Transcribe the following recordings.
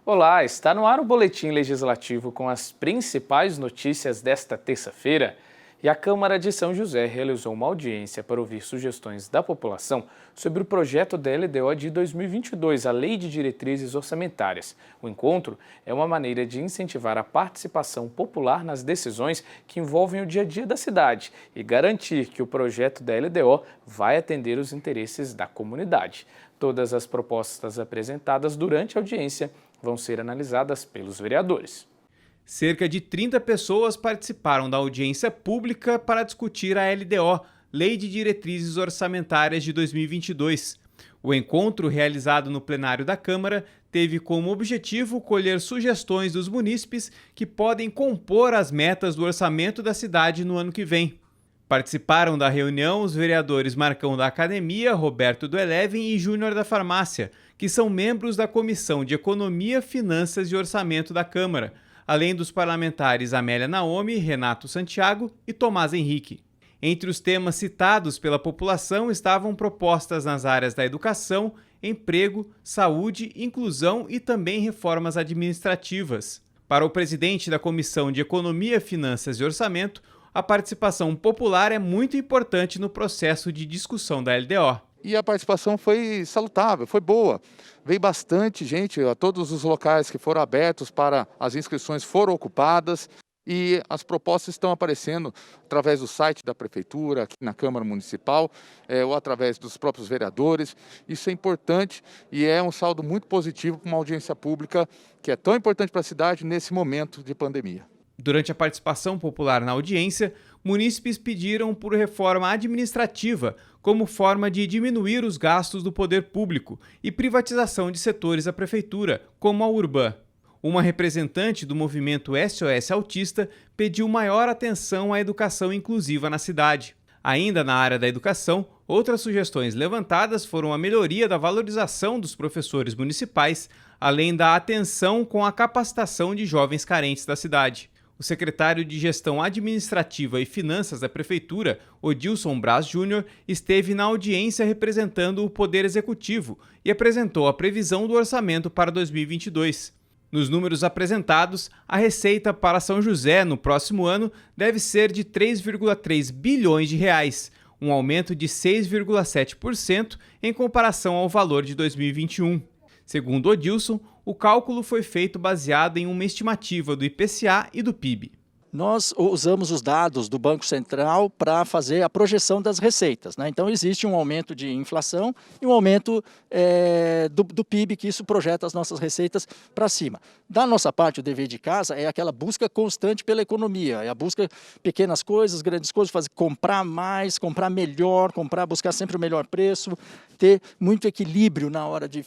Olá, está no ar o Boletim Legislativo com as principais notícias desta terça-feira. E a Câmara de São José realizou uma audiência para ouvir sugestões da população sobre o projeto da LDO de 2022, a Lei de Diretrizes Orçamentárias. O encontro é uma maneira de incentivar a participação popular nas decisões que envolvem o dia a dia da cidade e garantir que o projeto da LDO vai atender os interesses da comunidade. Todas as propostas apresentadas durante a audiência vão ser analisadas pelos vereadores. Cerca de 30 pessoas participaram da audiência pública para discutir a LDO, Lei de Diretrizes Orçamentárias de 2022. O encontro, realizado no plenário da Câmara, teve como objetivo colher sugestões dos munícipes que podem compor as metas do orçamento da cidade no ano que vem. Participaram da reunião os vereadores Marcão da Academia, Roberto do Eleven e Júnior da Farmácia, que são membros da Comissão de Economia, Finanças e Orçamento da Câmara, além dos parlamentares Amélia Naomi, Renato Santiago e Tomás Henrique. Entre os temas citados pela população estavam propostas nas áreas da educação, emprego, saúde, inclusão e também reformas administrativas. Para o presidente da Comissão de Economia, Finanças e Orçamento, a participação popular é muito importante no processo de discussão da LDO. E a participação foi salutável, foi boa. Veio bastante gente, todos os locais que foram abertos para as inscrições foram ocupadas e as propostas estão aparecendo através do site da Prefeitura, aqui na Câmara Municipal, ou através dos próprios vereadores. Isso é importante e é um saldo muito positivo para uma audiência pública que é tão importante para a cidade nesse momento de pandemia. Durante a participação popular na audiência, munícipes pediram por reforma administrativa como forma de diminuir os gastos do poder público e privatização de setores da prefeitura, como a Urban. Uma representante do movimento SOS Autista pediu maior atenção à educação inclusiva na cidade. Ainda na área da educação, outras sugestões levantadas foram a melhoria da valorização dos professores municipais, além da atenção com a capacitação de jovens carentes da cidade. O secretário de Gestão Administrativa e Finanças da Prefeitura, Odilson Braz Júnior, esteve na audiência representando o Poder Executivo e apresentou a previsão do orçamento para 2022. Nos números apresentados, a receita para São José no próximo ano deve ser de 3,3 bilhões de reais, um aumento de 6,7% em comparação ao valor de 2021. Segundo Odilson, o cálculo foi feito baseado em uma estimativa do IPCA e do PIB. Nós usamos os dados do Banco Central para fazer a projeção das receitas, né? Então existe um aumento de inflação e um aumento do PIB, que isso projeta as nossas receitas para cima. Da nossa parte, o dever de casa é aquela busca constante pela economia, é a busca pequenas coisas, grandes coisas, comprar mais, comprar melhor, buscar sempre o melhor preço, ter muito equilíbrio na hora de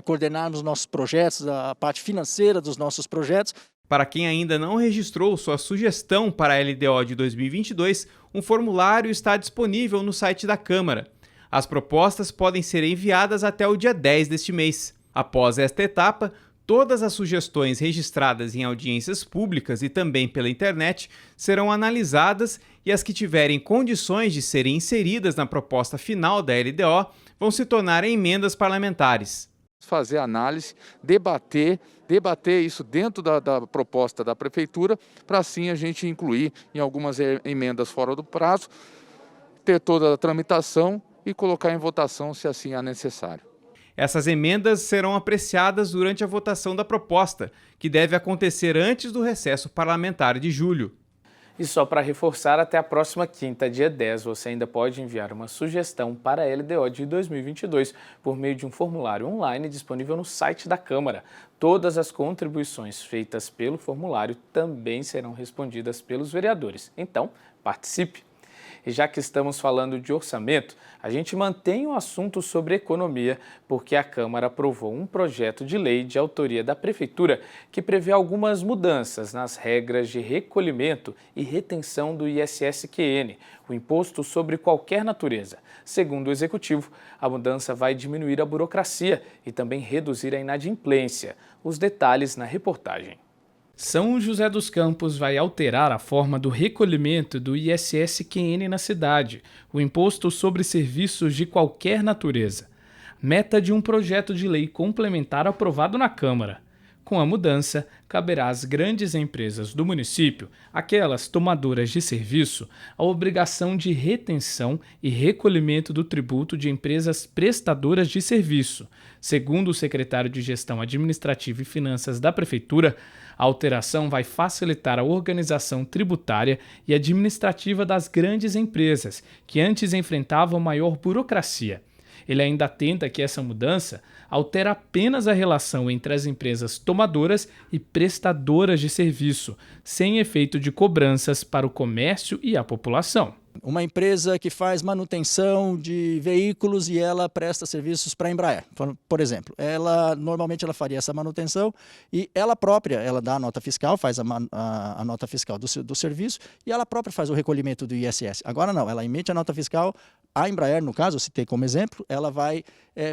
coordenarmos nossos projetos, a parte financeira dos nossos projetos. Para quem ainda não registrou sua sugestão para a LDO de 2022, um formulário está disponível no site da Câmara. As propostas podem ser enviadas até o dia 10 deste mês. Após esta etapa, todas as sugestões registradas em audiências públicas e também pela internet serão analisadas e as que tiverem condições de serem inseridas na proposta final da LDO vão se tornar emendas parlamentares. Fazer análise, debater isso dentro da proposta da Prefeitura, para assim a gente incluir em algumas emendas fora do prazo, ter toda a tramitação e colocar em votação se assim é necessário. Essas emendas serão apreciadas durante a votação da proposta, que deve acontecer antes do recesso parlamentar de julho. E só para reforçar, até a próxima quinta, dia 10, você ainda pode enviar uma sugestão para a LDO de 2022 por meio de um formulário online disponível no site da Câmara. Todas as contribuições feitas pelo formulário também serão respondidas pelos vereadores. Então, participe! E já que estamos falando de orçamento, a gente mantém o assunto sobre economia, porque a Câmara aprovou um projeto de lei de autoria da Prefeitura que prevê algumas mudanças nas regras de recolhimento e retenção do ISS-QN, o imposto sobre qualquer natureza. Segundo o Executivo, a mudança vai diminuir a burocracia e também reduzir a inadimplência. Os detalhes na reportagem. São José dos Campos vai alterar a forma do recolhimento do ISS-QN na cidade, o imposto sobre serviços de qualquer natureza. Meta de um projeto de lei complementar aprovado na Câmara. Com a mudança, caberá às grandes empresas do município, aquelas tomadoras de serviço, a obrigação de retenção e recolhimento do tributo de empresas prestadoras de serviço. Segundo o secretário de Gestão Administrativa e Finanças da Prefeitura, a alteração vai facilitar a organização tributária e administrativa das grandes empresas, que antes enfrentavam maior burocracia. Ele ainda atenta que essa mudança altera apenas a relação entre as empresas tomadoras e prestadoras de serviço, sem efeito de cobranças para o comércio e a população. Uma empresa que faz manutenção de veículos e ela presta serviços para a Embraer, por exemplo. Normalmente ela faria essa manutenção e ela própria, ela dá a nota fiscal, faz a nota fiscal do serviço e ela própria faz o recolhimento do ISS. Agora não, ela emite a nota fiscal, a Embraer, no caso, eu citei como exemplo, ela vai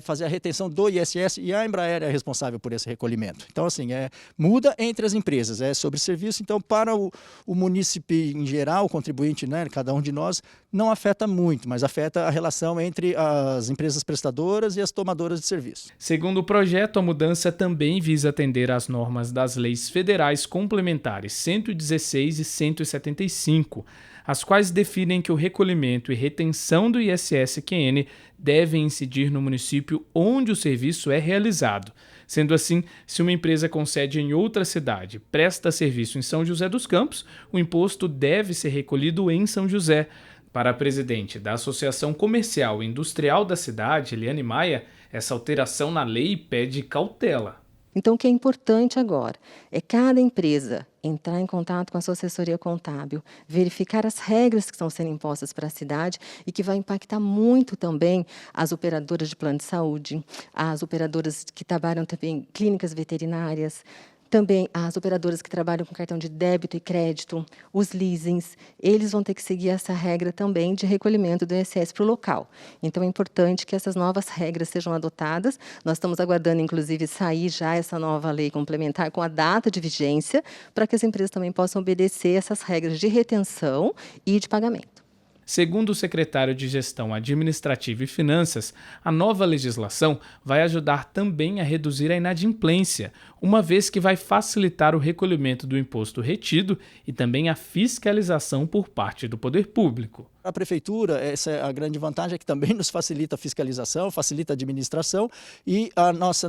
fazer a retenção do ISS e a Embraer é responsável por esse recolhimento. Então, assim, muda entre as empresas, é sobre serviço. Então, para o munícipe em geral, o contribuinte, né, cada um de nós, não afeta muito, mas afeta a relação entre as empresas prestadoras e as tomadoras de serviço. Segundo o projeto, a mudança também visa atender às normas das leis federais complementares 116 e 175, as quais definem que o recolhimento e retenção do ISS-QN devem incidir no município onde o serviço é realizado. Sendo assim, se uma empresa com sede em outra cidade presta serviço em São José dos Campos, o imposto deve ser recolhido em São José. Para a presidente da Associação Comercial e Industrial da cidade, Eliane Maia, essa alteração na lei pede cautela. Então, o que é importante agora é cada empresa entrar em contato com a sua assessoria contábil, verificar as regras que estão sendo impostas para a cidade e que vai impactar muito também as operadoras de plano de saúde, as operadoras que trabalham também em clínicas veterinárias, também as operadoras que trabalham com cartão de débito e crédito, os leasings, eles vão ter que seguir essa regra também de recolhimento do ISS para o local. Então, é importante que essas novas regras sejam adotadas. Nós estamos aguardando, inclusive, sair já essa nova lei complementar com a data de vigência, para que as empresas também possam obedecer essas regras de retenção e de pagamento. Segundo o secretário de Gestão Administrativa e Finanças, a nova legislação vai ajudar também a reduzir a inadimplência, uma vez que vai facilitar o recolhimento do imposto retido e também a fiscalização por parte do poder público. A prefeitura, essa é a grande vantagem, é que também nos facilita a fiscalização, facilita a administração e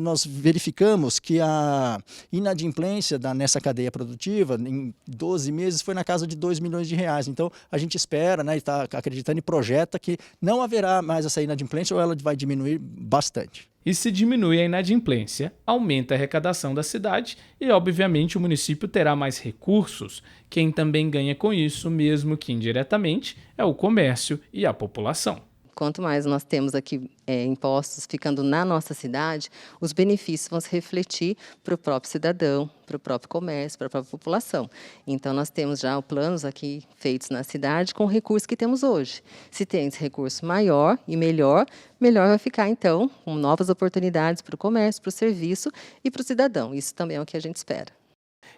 nós verificamos que a inadimplência nessa cadeia produtiva, em 12 meses, foi na casa de R$2 milhões. Então, a gente espera, né, está acreditando e projeta que não haverá mais essa inadimplência ou ela vai diminuir bastante. E se diminui a inadimplência, aumenta a arrecadação da cidade e, obviamente, o município terá mais recursos. Quem também ganha com isso, mesmo que indiretamente, é o comércio e a população. Quanto mais nós temos aqui impostos ficando na nossa cidade, os benefícios vão se refletir para o próprio cidadão, para o próprio comércio, para a própria população. Então, nós temos já planos aqui feitos na cidade com o recurso que temos hoje. Se tem esse recurso maior e melhor vai ficar, então, com novas oportunidades para o comércio, para o serviço e para o cidadão. Isso também é o que a gente espera.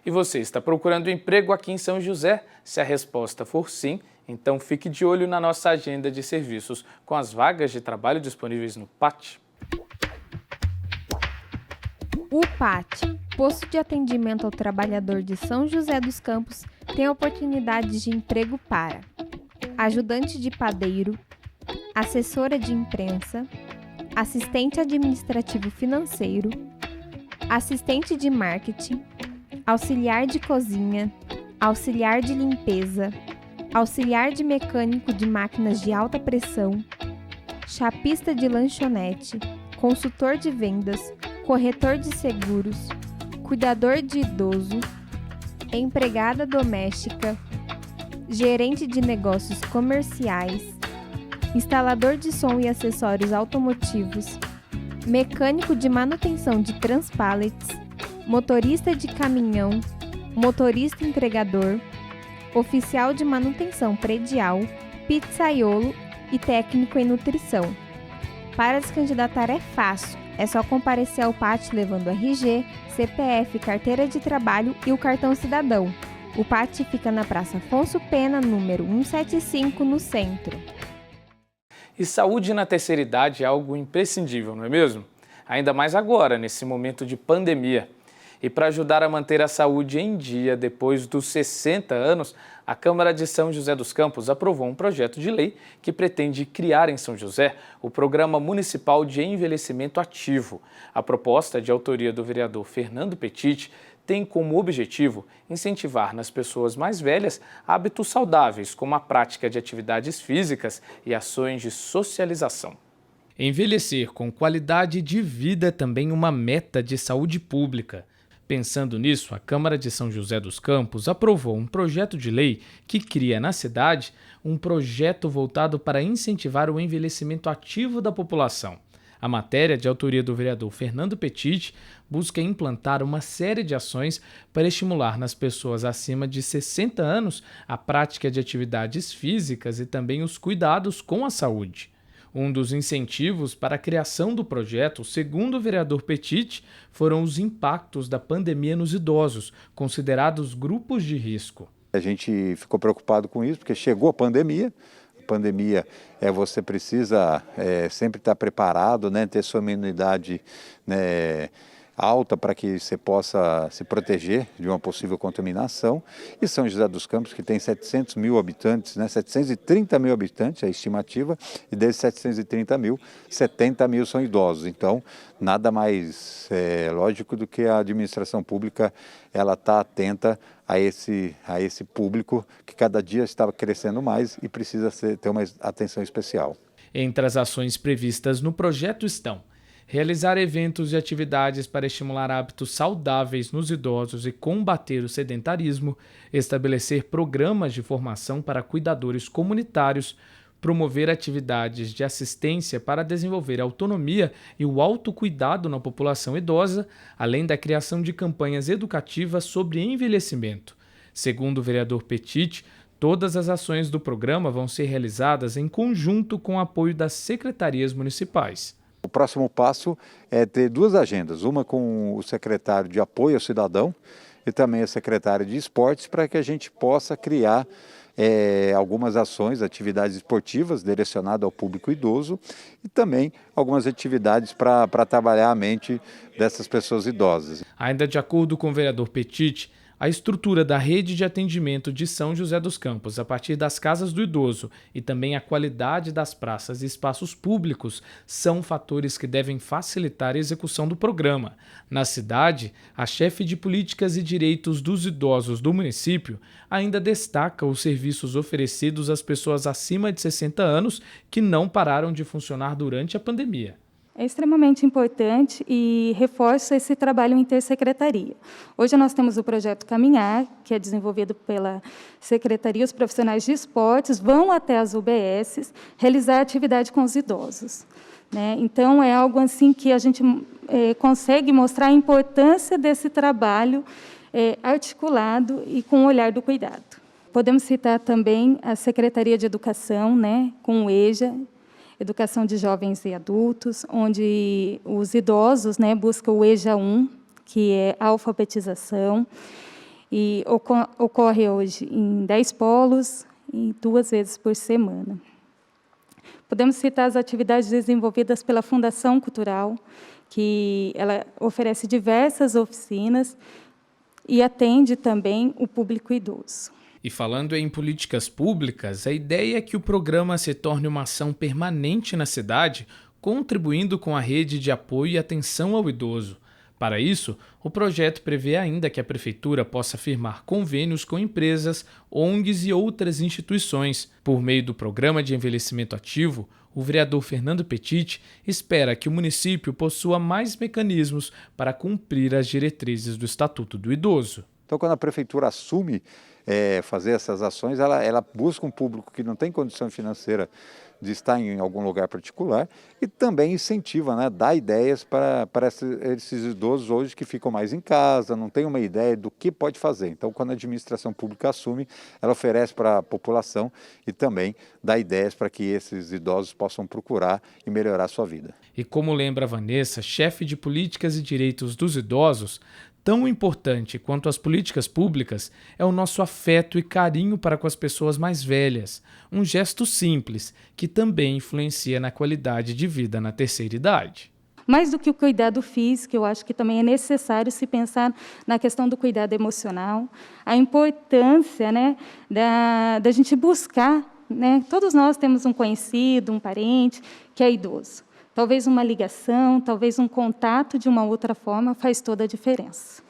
E você está procurando emprego aqui em São José? Se a resposta for sim, então fique de olho na nossa agenda de serviços com as vagas de trabalho disponíveis no PAT. O PAT, Posto de Atendimento ao Trabalhador de São José dos Campos, tem oportunidades de emprego para ajudante de padeiro, assessora de imprensa, assistente administrativo financeiro, assistente de marketing, auxiliar de cozinha, auxiliar de limpeza, auxiliar de mecânico de máquinas de alta pressão, chapista de lanchonete, consultor de vendas, corretor de seguros, cuidador de idoso, empregada doméstica, gerente de negócios comerciais, instalador de som e acessórios automotivos, mecânico de manutenção de transpallets, motorista de caminhão, motorista entregador, oficial de manutenção predial, pizzaiolo e técnico em nutrição. Para se candidatar é fácil, é só comparecer ao PAT levando RG, CPF, carteira de trabalho e o cartão cidadão. O PAT fica na Praça Afonso Pena, número 175, no centro. E saúde na terceira idade é algo imprescindível, não é mesmo? Ainda mais agora, nesse momento de pandemia. E para ajudar a manter a saúde em dia depois dos 60 anos, a Câmara de São José dos Campos aprovou um projeto de lei que pretende criar em São José o Programa Municipal de Envelhecimento Ativo. A proposta, de autoria do vereador Fernando Petit, tem como objetivo incentivar nas pessoas mais velhas hábitos saudáveis, como a prática de atividades físicas e ações de socialização. Envelhecer com qualidade de vida é também uma meta de saúde pública. Pensando nisso, a Câmara de São José dos Campos aprovou um projeto de lei que cria na cidade um projeto voltado para incentivar o envelhecimento ativo da população. A matéria, de autoria do vereador Fernando Petit, busca implantar uma série de ações para estimular nas pessoas acima de 60 anos a prática de atividades físicas e também os cuidados com a saúde. Um dos incentivos para a criação do projeto, segundo o vereador Petit, foram os impactos da pandemia nos idosos, considerados grupos de risco. A gente ficou preocupado com isso, porque chegou a pandemia. Pandemia, você precisa sempre estar preparado, né, ter sua imunidade, né, alta para que você possa se proteger de uma possível contaminação. E São José dos Campos, que tem 700 mil habitantes, né, 730 mil habitantes, é a estimativa, e desses 730 mil, 70 mil são idosos. Então, nada mais lógico do que a administração pública ela está atenta a esse público que cada dia está crescendo mais e precisa ter uma atenção especial. Entre as ações previstas no projeto estão realizar eventos e atividades para estimular hábitos saudáveis nos idosos e combater o sedentarismo, estabelecer programas de formação para cuidadores comunitários, promover atividades de assistência para desenvolver a autonomia e o autocuidado na população idosa, além da criação de campanhas educativas sobre envelhecimento. Segundo o vereador Petit, todas as ações do programa vão ser realizadas em conjunto com o apoio das secretarias municipais. O próximo passo é ter duas agendas, uma com o secretário de apoio ao cidadão e também a secretária de esportes, para que a gente possa criar algumas ações, atividades esportivas direcionadas ao público idoso e também algumas atividades para trabalhar a mente dessas pessoas idosas. Ainda de acordo com o vereador Petit, a estrutura da rede de atendimento de São José dos Campos, a partir das casas do idoso, e também a qualidade das praças e espaços públicos são fatores que devem facilitar a execução do programa. Na cidade, a chefe de políticas e direitos dos idosos do município ainda destaca os serviços oferecidos às pessoas acima de 60 anos que não pararam de funcionar durante a pandemia. É extremamente importante e reforça esse trabalho intersecretaria. Hoje nós temos o projeto Caminhar, que é desenvolvido pela Secretaria. Os profissionais de esportes vão até as UBSs realizar atividade com os idosos, né? Então, é algo assim que a gente consegue mostrar a importância desse trabalho articulado e com o olhar do cuidado. Podemos citar também a Secretaria de Educação, né, com o EJA, Educação de Jovens e Adultos, onde os idosos, né, buscam o EJA 1, que é a alfabetização, e ocorre hoje em 10 polos e 2 vezes por semana. Podemos citar as atividades desenvolvidas pela Fundação Cultural, que ela oferece diversas oficinas e atende também o público idoso. E falando em políticas públicas, a ideia é que o programa se torne uma ação permanente na cidade, contribuindo com a rede de apoio e atenção ao idoso. Para isso, o projeto prevê ainda que a Prefeitura possa firmar convênios com empresas, ONGs e outras instituições. Por meio do Programa de Envelhecimento Ativo, o vereador Fernando Petit espera que o município possua mais mecanismos para cumprir as diretrizes do Estatuto do Idoso. Então, quando a Prefeitura assume fazer essas ações, ela busca um público que não tem condição financeira de estar em algum lugar particular e também incentiva, né, dá ideias para esses idosos hoje que ficam mais em casa, não tem uma ideia do que pode fazer. Então, quando a administração pública assume, ela oferece para a população e também dá ideias para que esses idosos possam procurar e melhorar a sua vida. E como lembra a Vanessa, chefe de políticas e direitos dos idosos, tão importante quanto as políticas públicas é o nosso afeto e carinho para com as pessoas mais velhas, um gesto simples que também influencia na qualidade de vida na terceira idade. Mais do que o cuidado físico, eu acho que também é necessário se pensar na questão do cuidado emocional, a importância, né, da gente buscar, né, todos nós temos um conhecido, um parente que é idoso. Talvez uma ligação, talvez um contato de uma outra forma faz toda a diferença.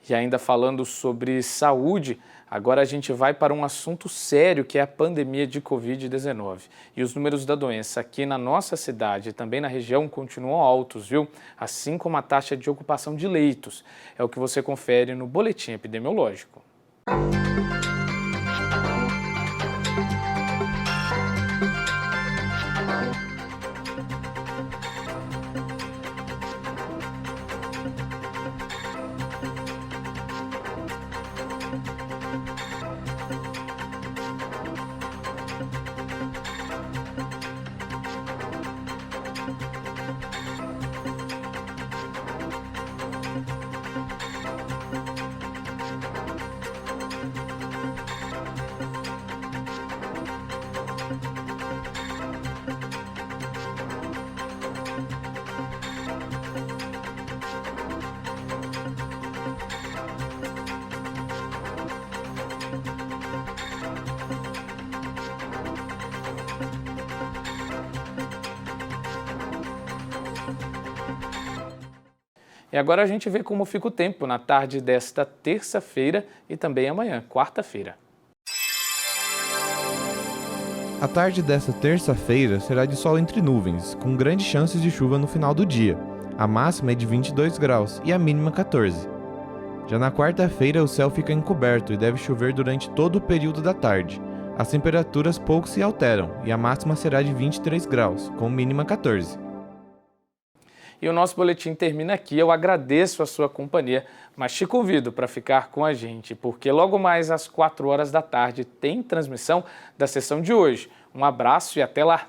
E ainda falando sobre saúde, agora a gente vai para um assunto sério, que é a pandemia de Covid-19. E os números da doença aqui na nossa cidade e também na região continuam altos, viu? Assim como a taxa de ocupação de leitos. É o que você confere no Boletim Epidemiológico. E agora a gente vê como fica o tempo na tarde desta terça-feira e também amanhã, quarta-feira. A tarde desta terça-feira será de sol entre nuvens, com grandes chances de chuva no final do dia. A máxima é de 22 graus e a mínima 14. Já na quarta-feira o céu fica encoberto e deve chover durante todo o período da tarde. As temperaturas pouco se alteram e a máxima será de 23 graus, com mínima 14. E o nosso boletim termina aqui. Eu agradeço a sua companhia, mas te convido para ficar com a gente, porque logo mais às 4 horas da tarde tem transmissão da sessão de hoje. Um abraço e até lá!